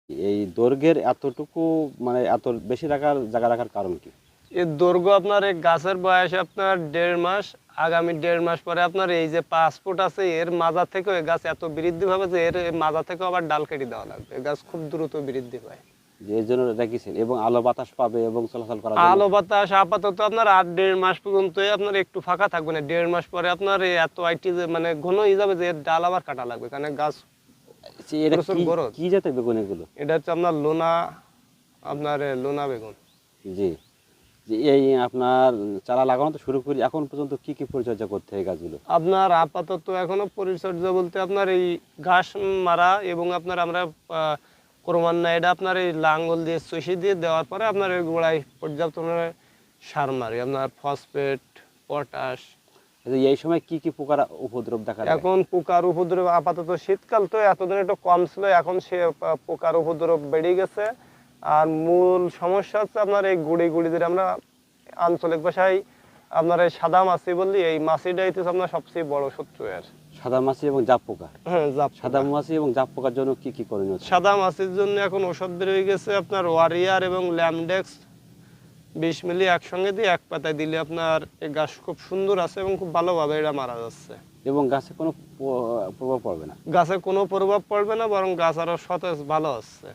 এই দৈর্ঘ্যের এতটুকু মানে এত বেশি জায়গা রাখার কারণ কি? এর দৈর্ঘ্য আপনার এই গাছের বয়স আপনার ১.৫ মাস। আগামী ১.৫ মাস পরে আপনার এই যে ৫ ফুট আছে এর মাজা থেকেও এই গাছ এত বৃদ্ধি পাবে যে এর মাজা থেকেও আবার ডাল কেটে দেওয়া লাগবে। এই গাছ খুব দ্রুত বৃদ্ধি পায়। যে এর জন্য রেখেছেন এবং আলো বাতাস পাবে এবং চলাচল করার জন্য। আলো বাতাস আপাতত আপনার ১.৫ মাস পর্যন্তই আপনার একটু ফাঁকা থাকবে না। ১.৫ মাস পরে আপনার এই এত আইটি যে মানে ঘন হয়ে যাবে যে এর ডাল আবার কাটা লাগবে। কারণ গাছ এটা প্রচুর কি বড়। কি জাতের বেগুন এগুলো? এটা হচ্ছে আপনার আপনার লোনা বেগুন। জি। যে এই আপনার চারা লাগানো তো শুরু করি এখন পর্যন্ত কি পরিচর্যা করতে হয় গাছগুলো? আপনার আপাতত এখনো পরিচর্যা বলতে আপনার এই ঘাস মারা এবং আপনার আমরা ক্রমান্বয়ে এটা আপনার এই লাঙ্গল দিয়ে চষে দিয়ে দেওয়ার পরে আপনার এই গোড়ায় পর্যাপ্ত পরিমাণে সার মারি আপনার ফসফেট, পটাশ। এই সময় কি পোকার উপদ্রব দেখা যায়? এখন পোকার উপদ্রব আপাতত শীতকাল তো এতদিন একটু কম ছিল, এখন সে পোকার উপদ্রব বেড়ে গেছে। আর মূল সমস্যা হচ্ছে আপনার এই গুড়ি যেটা আমরা আঞ্চলিক ভাষায় আপনার এই সাদা মাছি বললি, এই মাছিটাই তো আপনার সবচেয়ে বড় শত্রু এর। সাদা মাছি এবং জাপ পোকা। হ্যাঁ, জাপ সাদা পোকা। মাছি এবং জাপ পোকার জন্য কি করণীয়? সাদা মাছির জন্য এখন ওষুধ বের হয়ে গেছে আপনার ওয়ারিয়ার এবং ল্যামডেক্স ২০ মিলি একসঙ্গে দিয়ে এক পাতায় দিলে আপনার এই গাছ খুব সুন্দর আছে এবং খুব ভালোভাবে এটা মারা যাচ্ছে এবং গাছে কোনো প্রভাব পড়বে না। গাছে কোনো প্রভাব পড়বে না, বরং গাছ আরো সতেজ ভালো হচ্ছে।